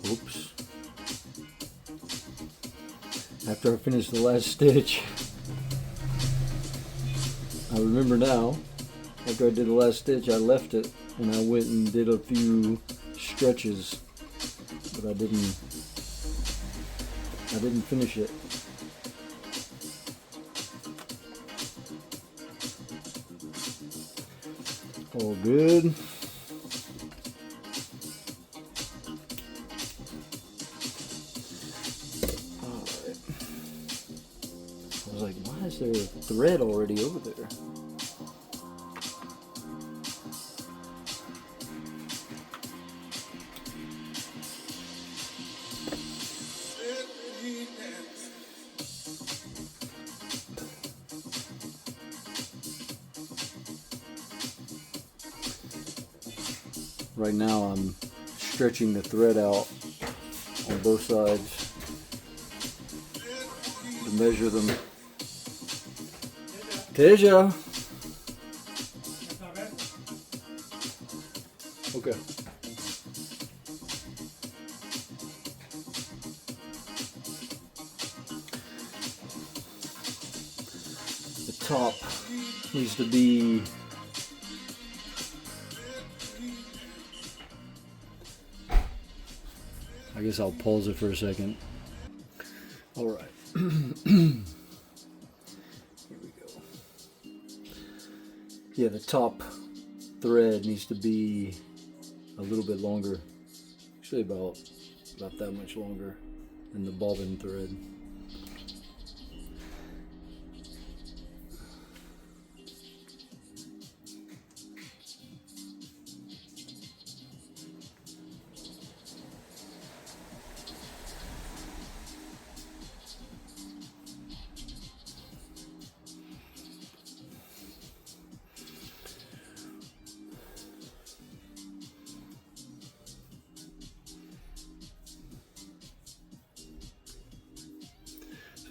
Oops. After I finished the last stitch, I remember now, after I did the last stitch, I left it and I went and did a few stretches, but I didn't finish it. All good. Alright. I was like, why is there a thread already over there? Right now I'm stretching the thread out on both sides to measure them. Teja! Okay. The top needs to be I guess I'll pause it for a second. All right. Here we go. Yeah, the top thread needs to be a little bit longer. Actually about that much longer than the bobbin thread.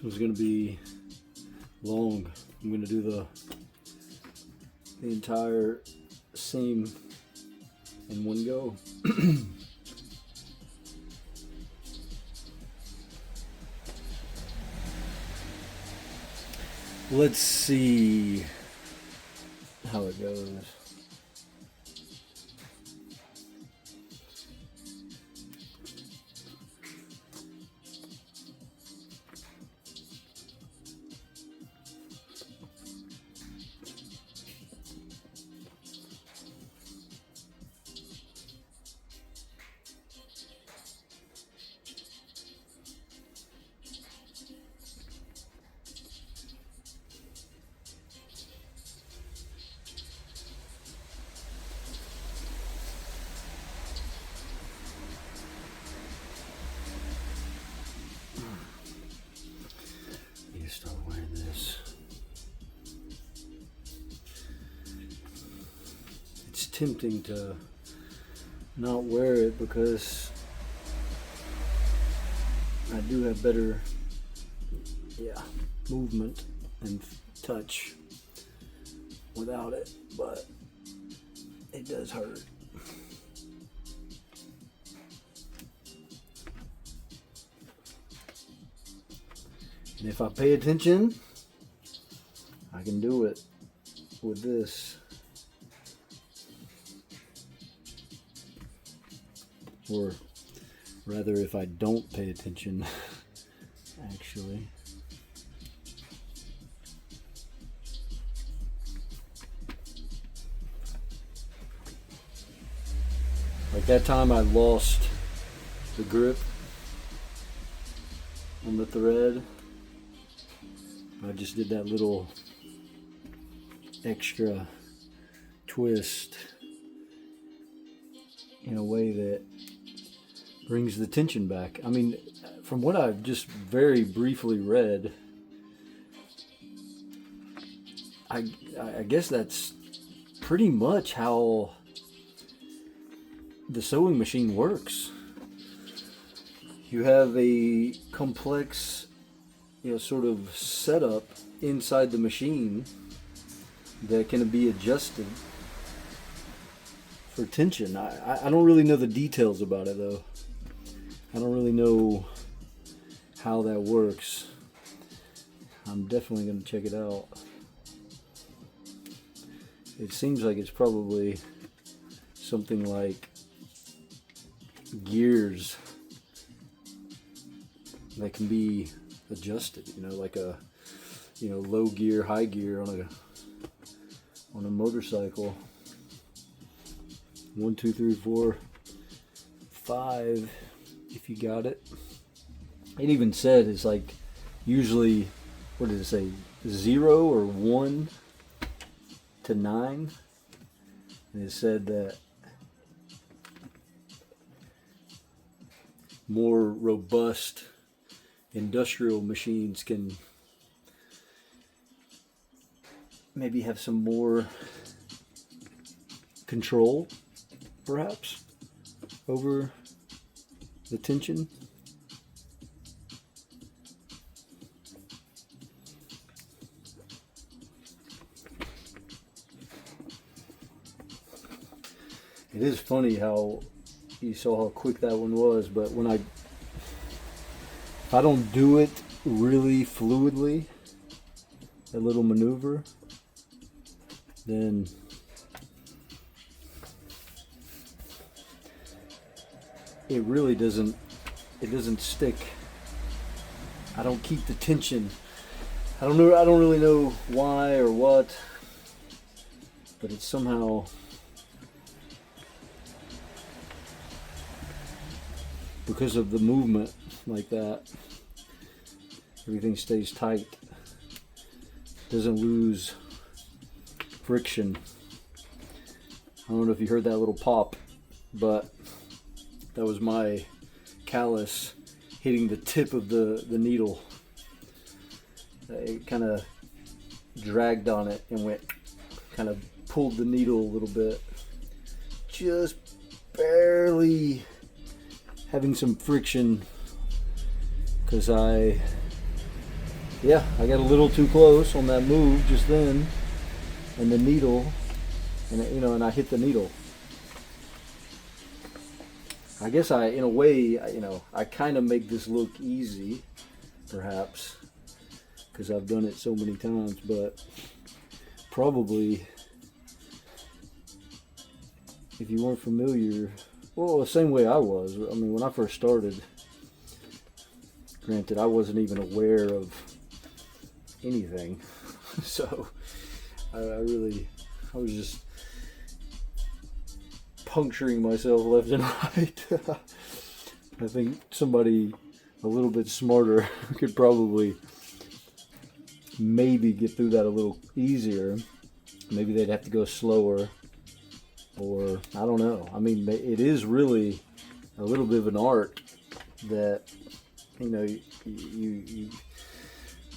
It's going to be long. I'm going to do the entire seam in one go. Let's see how it goes. Start wearing this. It's tempting to not wear it because I do have better movement and touch without it, but it does hurt. And if I pay attention, I can do it with this. Or rather, if I don't pay attention, actually. Like that time I lost the grip on the thread. I just did that little extra twist in a way that brings the tension back. I mean, from what I've just very briefly read, I guess that's pretty much how the sewing machine works. You have a complex sort of setup inside the machine that can be adjusted for tension. I don't really know the details about it though. I don't really know how that works. I'm definitely going to check it out. It seems like it's probably something like gears that can be adjusted, you know, like a, you know, low gear, high gear on a motorcycle. 1, 2, 3, 4, 5, if you got it. It even said it's like usually, what did it say, 0 or 1 to 9, and it said that more robust industrial machines can maybe have some more control, perhaps, over the tension. It is funny how you saw how quick that one was, but when if I don't do it really fluidly, that little maneuver, then it really doesn't stick. I don't keep the tension. I don't really know why or what, but it's somehow, because of the movement like that, everything stays tight, doesn't lose friction. I don't know if you heard that little pop, but that was my callus hitting the tip of the needle. It kind of dragged on it and went, kind of pulled the needle a little bit, just barely having some friction, because I got a little too close on that move just then, and the needle, and I hit the needle. I guess in a way, I kind of make this look easy, perhaps, because I've done it so many times, but probably, if you weren't familiar, well, the same way I was. I mean, when I first started, granted, I wasn't even aware of anything, so I was just puncturing myself left and right. I think somebody a little bit smarter could probably maybe get through that a little easier. Maybe they'd have to go slower, or I don't know. I mean, it is really a little bit of an art that,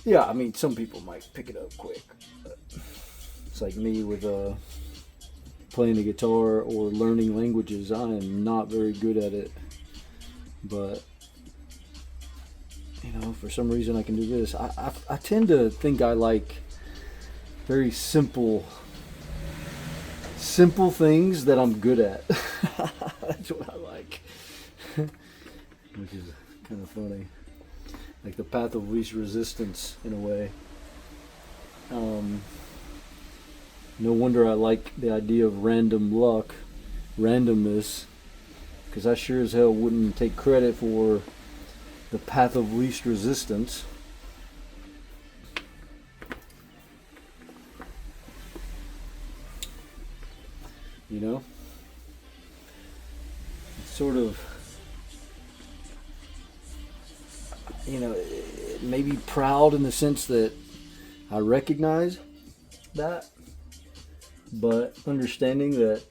yeah, I mean, some people might pick it up quick, but it's like me with playing the guitar or learning languages. I am not very good at it, but for some reason I can do this. I tend to think I like very simple things that I'm good at. That's what I like. Which is kind of funny. Like the path of least resistance, in a way. No wonder I like the idea of random luck, randomness, because I sure as hell wouldn't take credit for the path of least resistance. It's sort of, maybe proud in the sense that I recognize that, but understanding that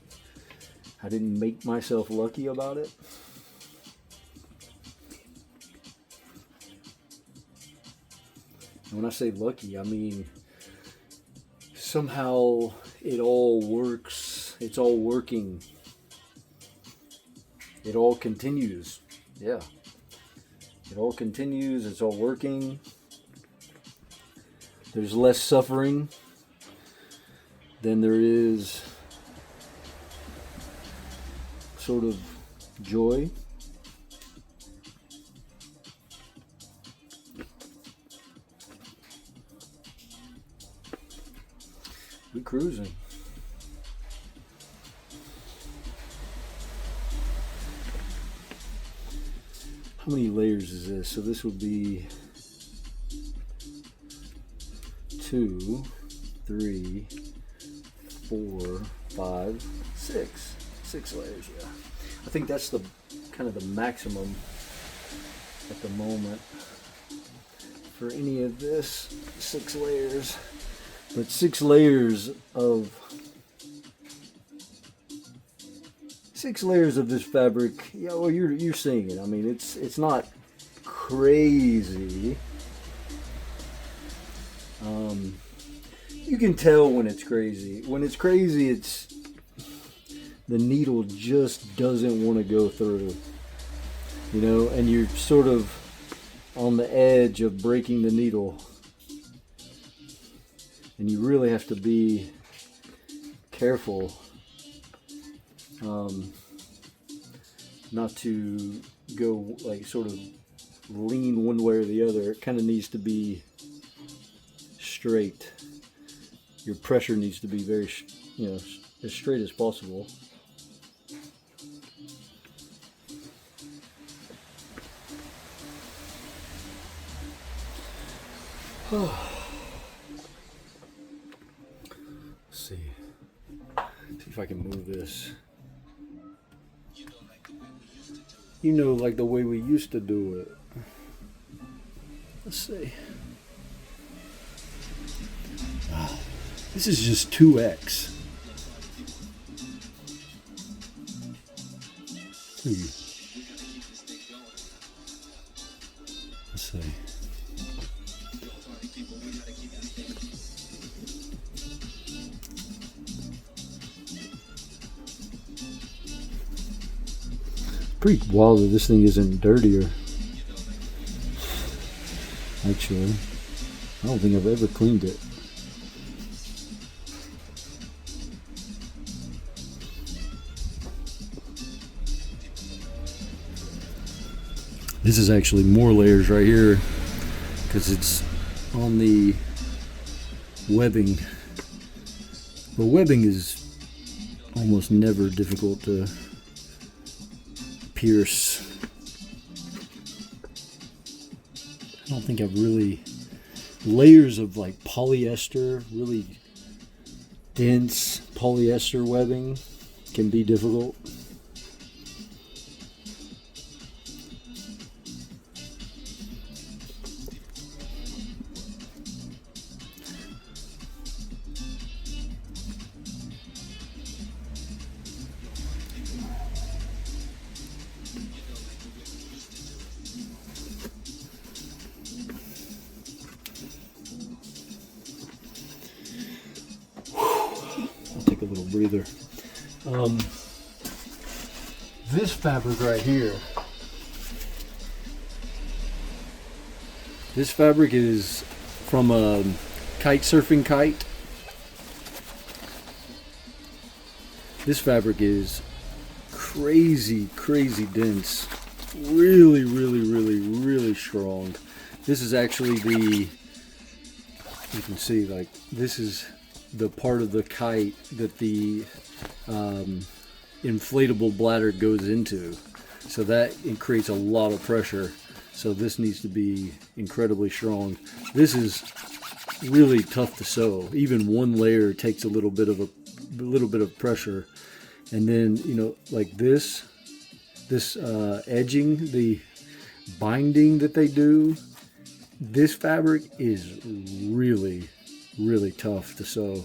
I didn't make myself lucky about it. And when I say lucky, I mean somehow it all works. It's all working. It all continues. Yeah. It all continues. It's all working. There's less suffering than there is sort of joy. cruising. How many layers is this? So this would be 2, 3, 4, 5, 6. 6 layers, yeah. I think that's the kind of the maximum at the moment for any of this. 6 layers. But 6 layers of this fabric, yeah, well, you're seeing it. I mean, it's not crazy. You can tell when it's crazy. When it's crazy, it's the needle just doesn't want to go through, you know, and you're sort of on the edge of breaking the needle, and you really have to be careful not to go like sort of lean one way or the other. It kind of needs to be straight. Your pressure needs to be very, you know, as straight as possible. Let's see if I can move this. You know, like the way we used to do it. Let's see. This is just 2x. Let's see. Pretty wild that this thing isn't dirtier. Actually, I don't think I've ever cleaned it. This is actually more layers right here because it's on the webbing. The webbing is almost never difficult to pierce. I don't think I've really... Layers of like polyester, really dense polyester webbing can be difficult. Take a little breather. This fabric right here, this fabric is from a kite surfing kite. This fabric is crazy dense, really strong. This is actually the, you can see, like, this is the part of the kite that the inflatable bladder goes into, so that it creates a lot of pressure. So this needs to be incredibly strong. This is really tough to sew. Even one layer takes a little bit of pressure, and then, you know, like this edging, the binding that they do, this fabric is really tough to sew.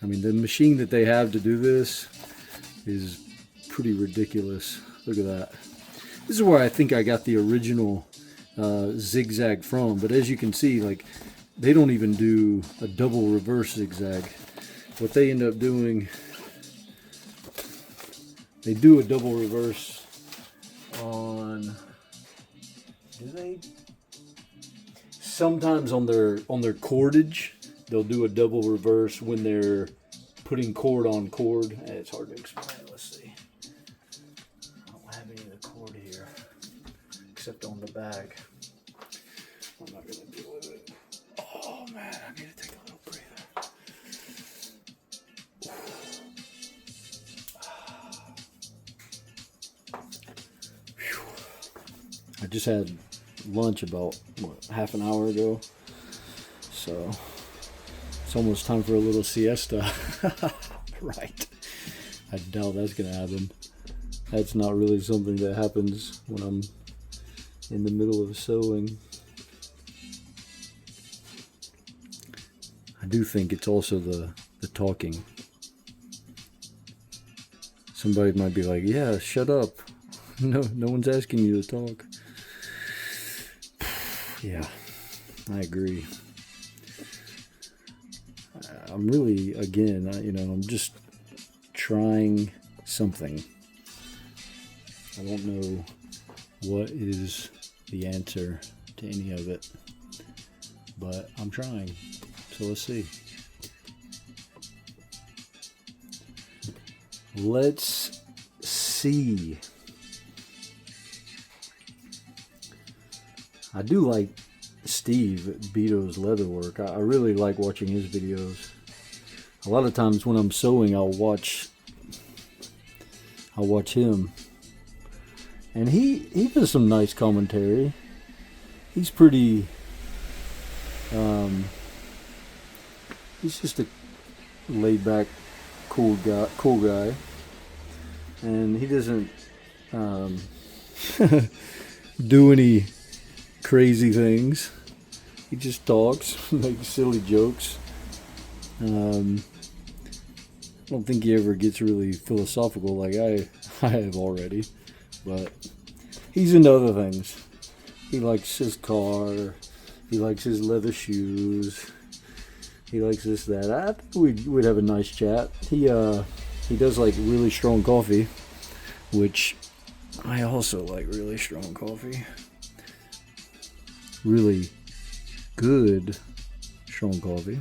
I mean, the machine that they have to do this is pretty ridiculous. Look at that. This is where I think I got the original ZIGZAG from, but as you can see, like, they don't even do a double reverse zigzag. What they end up doing, they do a double reverse on, do they? Sometimes on their cordage, they'll do a double reverse when they're putting cord on cord. It's hard to explain. Let's see. I don't have any of the cord here, except on the bag. I'm not going to deal with it. Oh man, I need to take a little breather. I just had lunch about, what, half an hour ago. So, it's almost time for a little siesta. Right. I doubt that's going to happen. That's not really something that happens when I'm in the middle of sewing. I do think it's also the talking. Somebody might be like, yeah, shut up. No one's asking you to talk. Yeah, I agree. I'm really, again, I'm just trying something. I don't know what is the answer to any of it, but I'm trying. So let's see. Let's see. I do like Steve Beto's leatherwork. I really like watching his videos. A lot of times when I'm sewing, I'll watch him, and he does some nice commentary. He's pretty. He's just a laid back, cool guy, and he doesn't do any crazy things. He just talks, makes silly jokes. I don't think he ever gets really philosophical like I have already, but he's into other things. He likes his car, he likes his leather shoes, he likes this, that. I think we'd have a nice chat. He does like really strong coffee, which I also like really strong coffee. Really good strong coffee.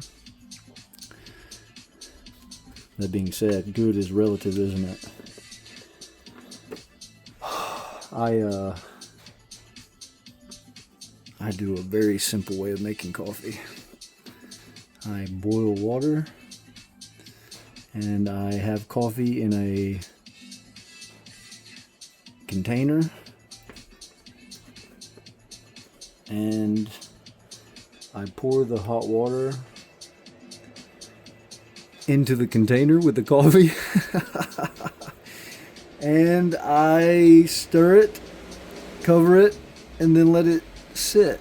That being said, good is relative, isn't it? I do a very simple way of making coffee. I boil water, and I have coffee in a container, and I pour the hot water into the container with the coffee, and I stir it, cover it, and then let it sit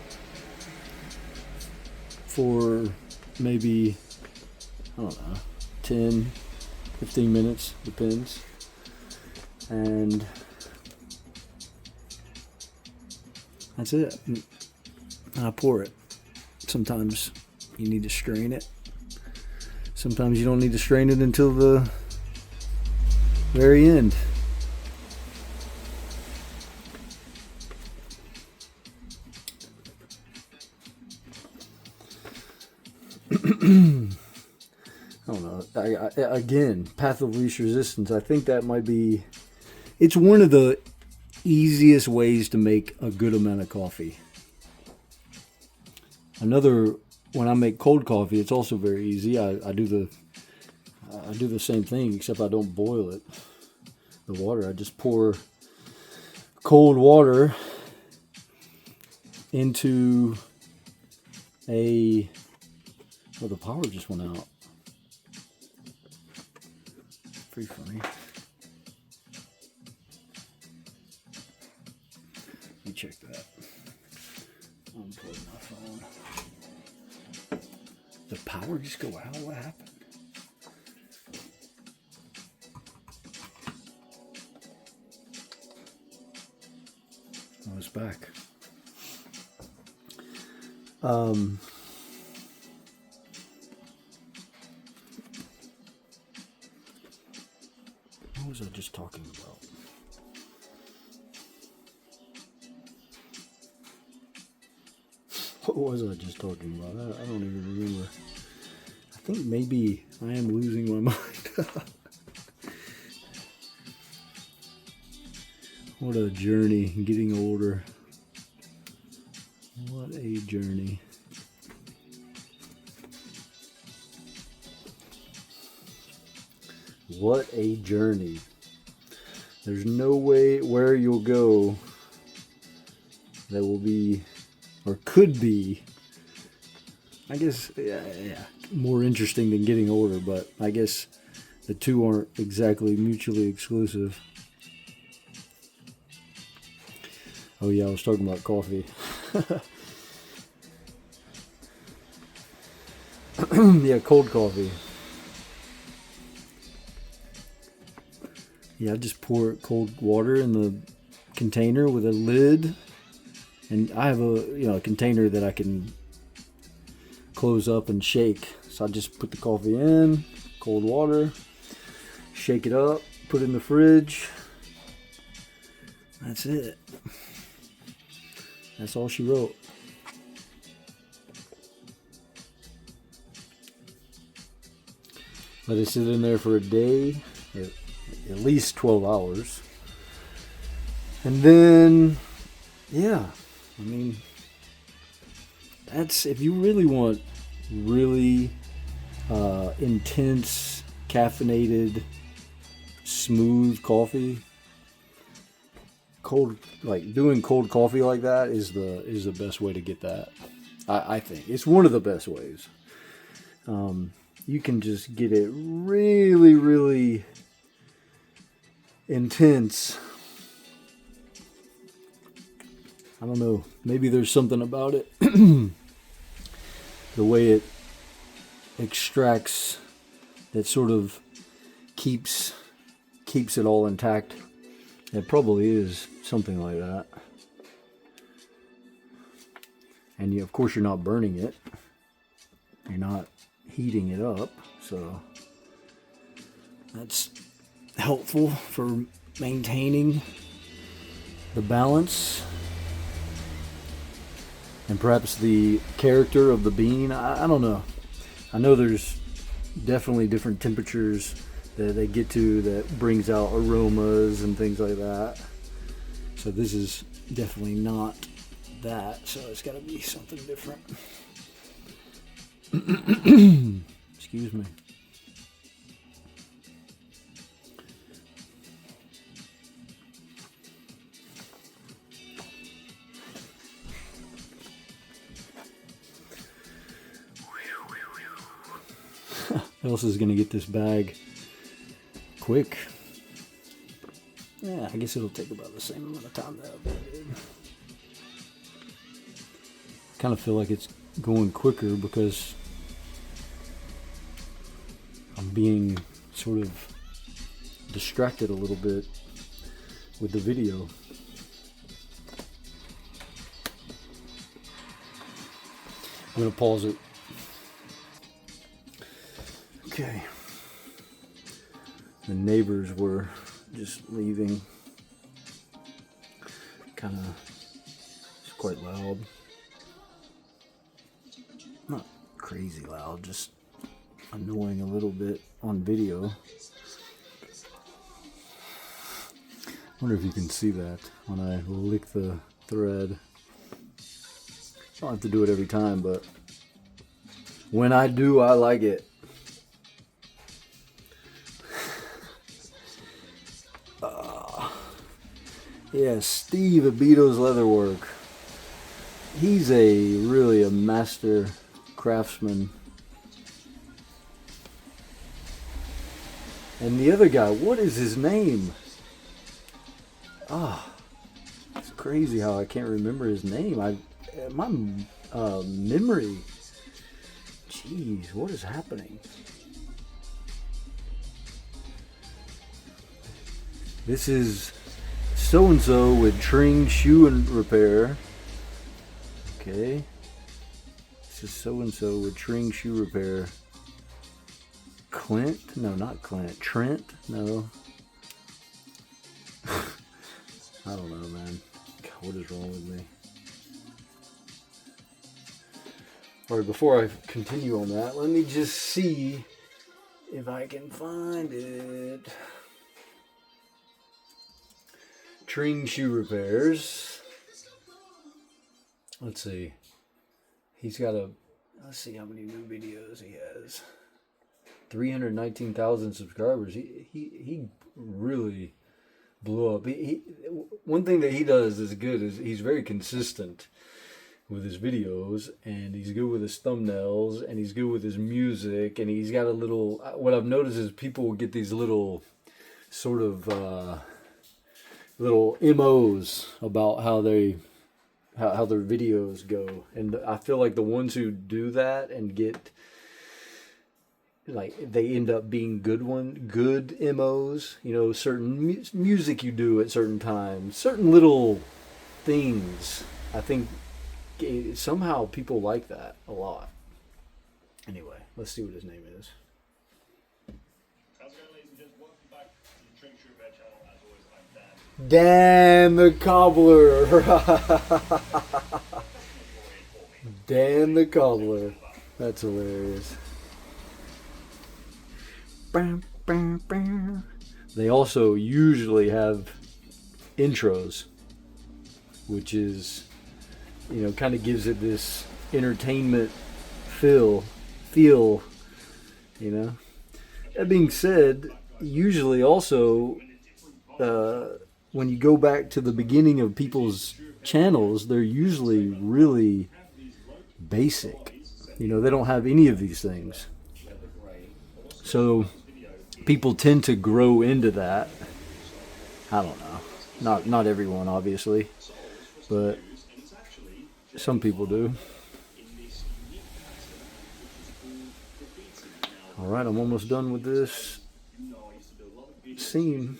for maybe, I don't know, 10, 15 minutes, depends. And that's it. And I pour it. Sometimes you need to strain it. Sometimes you don't need to strain it until the very end. I don't know. Again, path of least resistance. I think that might be... It's one of the easiest ways to make a good amount of coffee. When I make cold coffee, it's also very easy. I do the same thing, except I don't boil it. The water, I just pour cold water into a... Oh, the power just went out. Pretty funny. Let me check that. Unplug my phone. The power just go out? What happened? Oh, it's back. What was I just talking about? What was I just talking about? I don't even remember. I think maybe I am losing my mind. What a journey, getting older. What a journey. What a journey. There's no way where you'll go that will be, or could be, I guess, yeah, more interesting than getting older, but I guess the two aren't exactly mutually exclusive. Oh yeah, I was talking about coffee. Yeah, cold coffee. Yeah, I just pour cold water in the container with a lid, and I have a container that I can close up and shake. So I just put the coffee in, cold water, shake it up, put it in the fridge. That's it. That's all she wrote. Let it sit in there for a day, at least 12 hours. And then, yeah, I mean, that's, if you really want really intense, caffeinated, smooth coffee, doing cold coffee like that is the best way to get that. I think it's one of the best ways. You can just get it really, really intense. I don't know. Maybe there's something about it. The way it extracts, that sort of keeps it all intact. It probably is something like that. And of course you're not burning it. You're not heating it up, so that's helpful for maintaining the balance and perhaps the character of the bean. I don't know. I know there's definitely different temperatures that they get to that brings out aromas and things like that. So this is definitely not that, so it's got to be something different. Excuse me. Else is gonna get this bag quick. Yeah, I guess it'll take about the same amount of time that I did. Kind of feel like it's going quicker because I'm being sort of distracted a little bit with the video. I'm gonna pause it. Okay. The neighbors were just leaving. Kind of, it's quite loud. Not crazy loud, just annoying a little bit on video. Wonder if you can see that when I lick the thread. I don't have to do it every time, but when I do, I like it. Yeah, Steve Abito's Leatherwork. He's really a master craftsman. And the other guy, what is his name? It's crazy how I can't remember his name. My memory. Jeez, what is happening? This is so-and-so with Tring Shoe and Repair. Okay. This is so-and-so with Tring Shoe Repair. Clint? No, not Clint. Trent? No. I don't know, man. God, what is wrong with me? Alright, before I continue on that, let me just see if I can find it. Tring Shoe Repairs. Let's see. He's got let's see how many new videos he has. 319,000 subscribers. He really blew up. One thing that he does is good is he's very consistent with his videos, and he's good with his thumbnails, and he's good with his music, and he's got a little, what I've noticed is people will get these little sort of little MOs about how their videos go, and I feel like the ones who do that and get like they end up being good MOs, you know, certain music you do at certain times, certain little things. I think somehow people like that a lot. Anyway, let's see what his name is. How's it going, ladies and gents? Welcome back to the Drink True Red channel. As always, I'm Dan. Dan the Cobbler. Dan the Cobbler. That's hilarious. They also usually have intros, which is, you know, kind of gives it this entertainment feel, you know. That being said, usually also when you go back to the beginning of people's channels, they're usually really basic. You know, they don't have any of these things. So people tend to grow into that. I don't know. Not everyone, obviously, but some people do. All right, I'm almost done with this scene.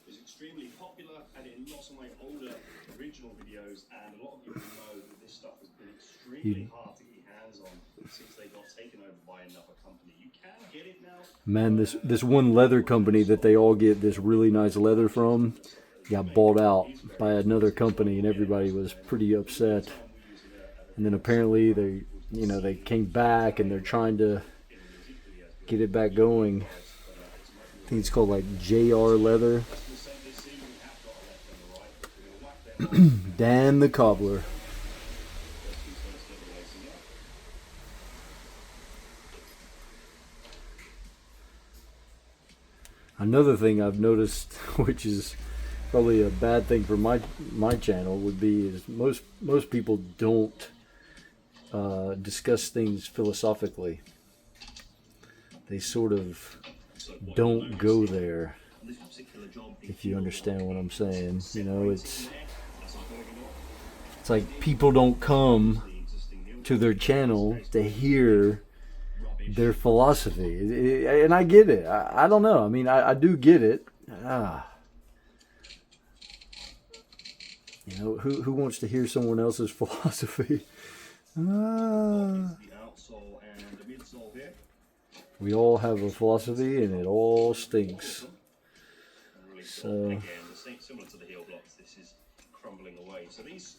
It's extremely popular and in lots of my older original videos, and a lot of people know that this stuff has been extremely hard to get your hands on since they got taken over by another company. You can get it now. Man, this one leather company that they all get this really nice leather from got bought out by another company, and everybody was pretty upset. And then apparently they came back and they're trying to get it back going. I think it's called like JR Leather. Dan the Cobbler. Another thing I've noticed, which is probably a bad thing for my channel, would be is most people don't discuss things philosophically. They sort of don't go there, if you understand what I'm saying. You know, it's like people don't come to their channel to hear their philosophy, and I get it. I don't know. I mean, I do get it. You know, who wants to hear someone else's philosophy? We all have a philosophy, and it all stinks. So again, similar to the heel blocks, this is crumbling away. So these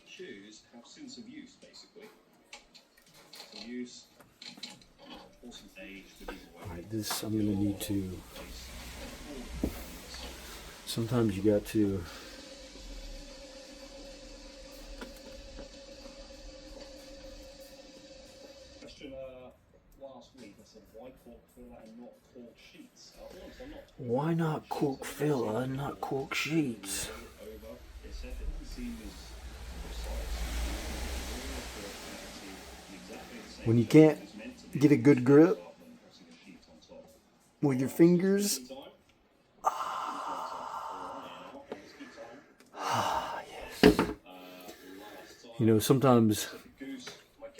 shoes have seen some use, basically. Some use, or some age. Alright, this I'm gonna need to. Sometimes you got to. Last week I said, why cork filler and not cork sheets? Why not cork filler and not cork sheets? When you can't get a good grip with your fingers. Yes. You know, sometimes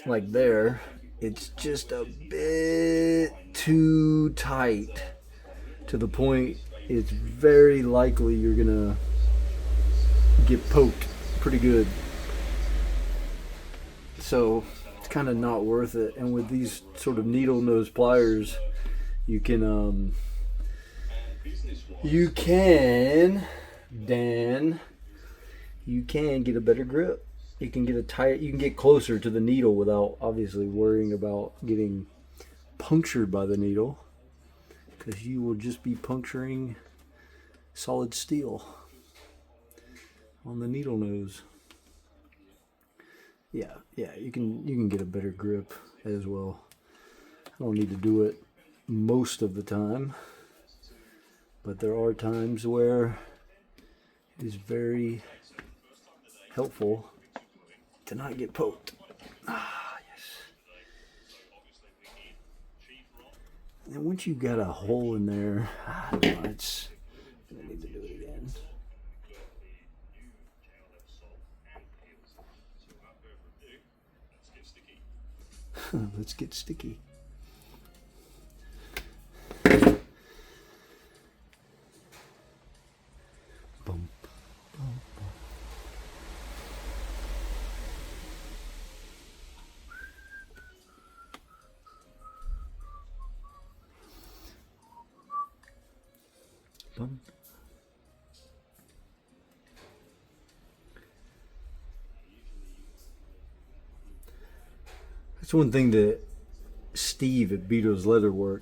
like there, it's just a bit too tight to the point it's very likely you're gonna get poked pretty good. So it's kind of not worth it. And with these sort of needle nose pliers, you can Dan, you can get a better grip. You can get closer to the needle without obviously worrying about getting punctured by the needle, because you will just be puncturing solid steel on the needle nose. Yeah, you can get a better grip as well. I don't need to do it most of the time, but there are times where it is very helpful to not get poked. Ah, yes. And once you've got a hole in there, I don't know, it's, I need to do it again. Let's get sticky. Boom. Boom. That's one thing that Steve at Beato's Leatherwork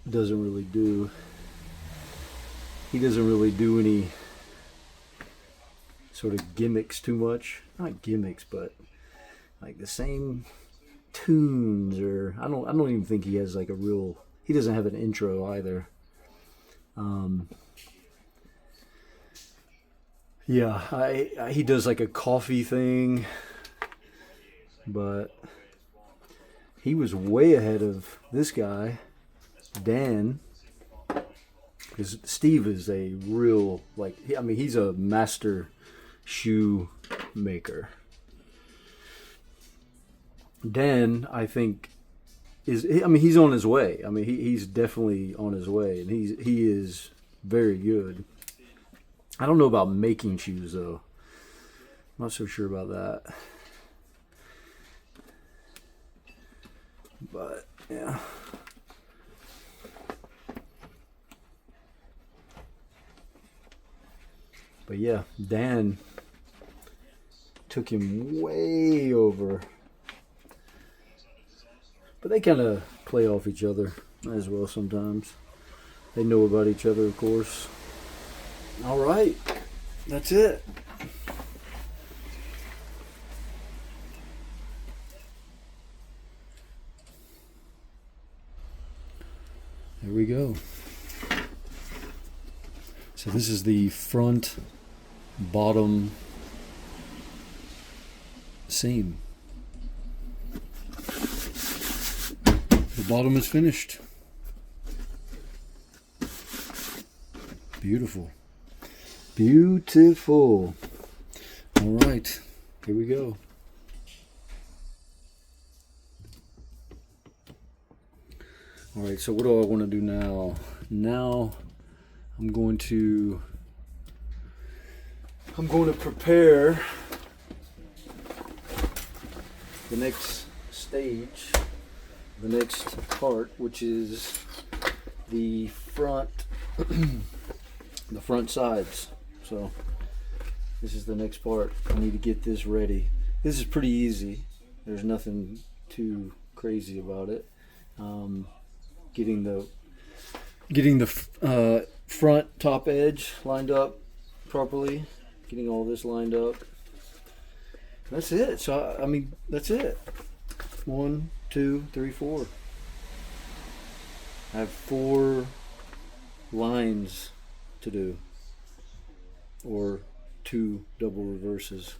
doesn't really do. He doesn't really do any sort of gimmicks too much. Not gimmicks, but like the same tunes, or I don't even think he has like a real, he doesn't have an intro either. Yeah, he does like a coffee thing, but he was way ahead of this guy, Dan, because Steve is a real, like, I mean, he's a master shoe maker. Dan, I think, I mean, he's on his way. I mean, he's definitely on his way, and he is very good. I don't know about making shoes, though. I'm not so sure about that. But, yeah. But, yeah, Dan took him way over. But they kind of play off each other as well sometimes. They know about each other, of course. All right, that's it. There we go. So this is the front bottom seam. The bottom is finished. Beautiful. Beautiful. All right, here we go. All right, so what do I want to do now? Now I'm going to prepare the next stage, the next part, which is the front the front sides. So this is the next part. I need to get this ready. This is pretty easy. There's nothing too crazy about it. Getting the front top edge lined up properly. Getting all this lined up. That's it. So I mean, that's it. 1, 2, 3, 4. I have 4 lines to do, or 2 double reverses.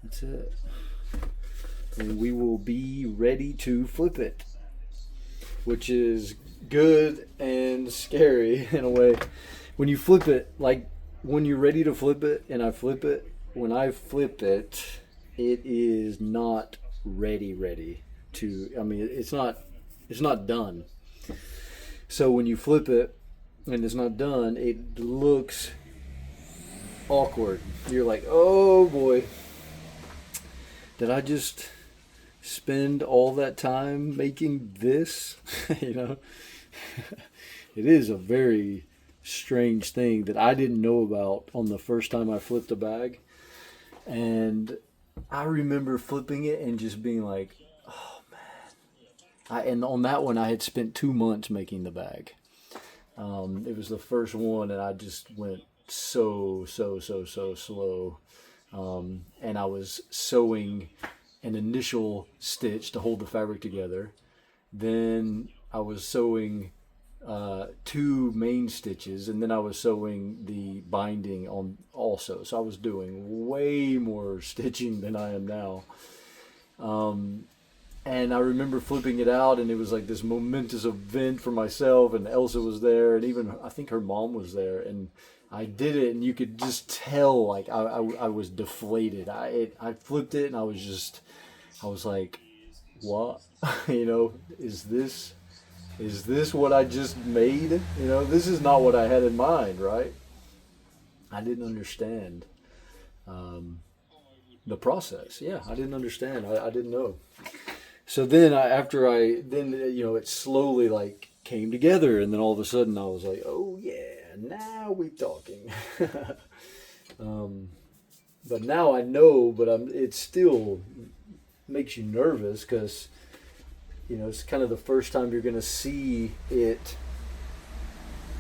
That's it. And we will be ready to flip it, which is good and scary in a way. When you flip it, like when you're ready to flip it and I flip it, when I flip it, it is not ready to, I mean, it's not done. So when you flip it and it's not done, it looks awkward. You're like, oh boy, did I just spend all that time making this? You know, it is a very strange thing that I didn't know about on the first time I flipped a bag. And I remember flipping it and just being like, oh man. And on that one, I had spent 2 months making the bag. It was the first one, and I just went so slow. And I was sewing an initial stitch to hold the fabric together. Then I was sewing 2 main stitches, and then I was sewing the binding on also. So I was doing way more stitching than I am now. And I remember flipping it out, and it was like this momentous event for myself, and Elsa was there, and even I think her mom was there, and I did it, and you could just tell like I was deflated. I flipped it, and I was like, what? You know, is this what I just made? You know, this is not what I had in mind, right? I didn't understand the process. Yeah, I didn't understand. I didn't know. So then it slowly like came together, and then all of a sudden I was like, oh yeah, now we're talking. But now I know, but it still makes you nervous because, you know, it's kind of the first time you're going to see it,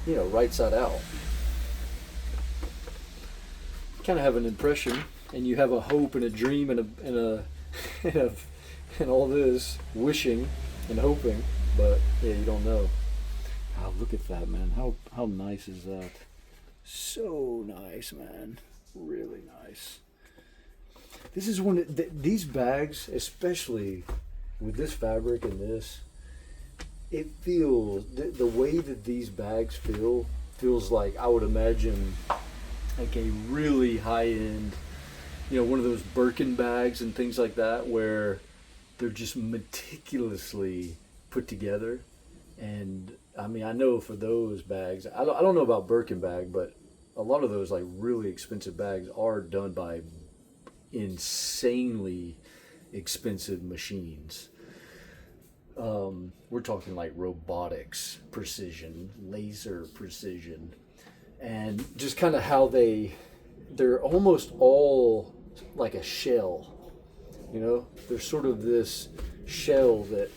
you know, right side out. Kind of have an impression, and you have a hope and a dream and all this wishing and hoping, but yeah, you don't know. Wow, look at that, man. How nice is that? So nice, man. Really nice. This is one of these bags, especially with this fabric and this, it feels, the way that these bags feels like, I would imagine, like a really high-end, you know, one of those Birkin bags and things like that, where they're just meticulously put together. And I mean, I know for those bags, I don't know about Birkin bag, but a lot of those like really expensive bags are done by insanely expensive machines. We're talking like robotics precision, laser precision, and just kind of how they're almost all like a shell. You know, there's sort of this shell that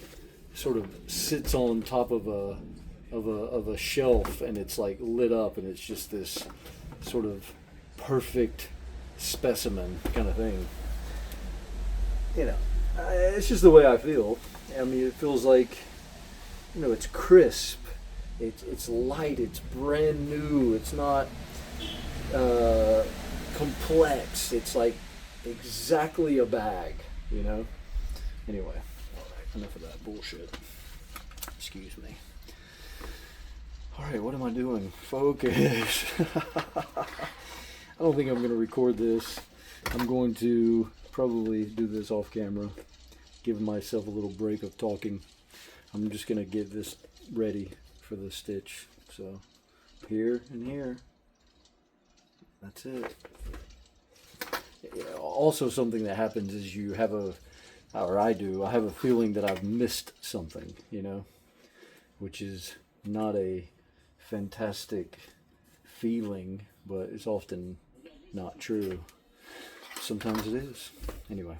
sort of sits on top of a shelf, and it's like lit up, and it's just this sort of perfect specimen kind of thing. You know, it's just the way I feel. I mean, it feels like, you know, it's crisp, it's light, it's brand new, it's not complex, it's like exactly a bag, you know? Anyway, alright, enough of that bullshit. Excuse me. Alright, what am I doing? Focus. I don't think I'm going to record this. I'm going to probably do this off camera, give myself a little break of talking. I'm just going to get this ready for the stitch. So, here and here. That's it. Also, something that happens is you have I have a feeling that I've missed something, you know, which is not a fantastic feeling, but it's often not true. Sometimes it is. Anyway.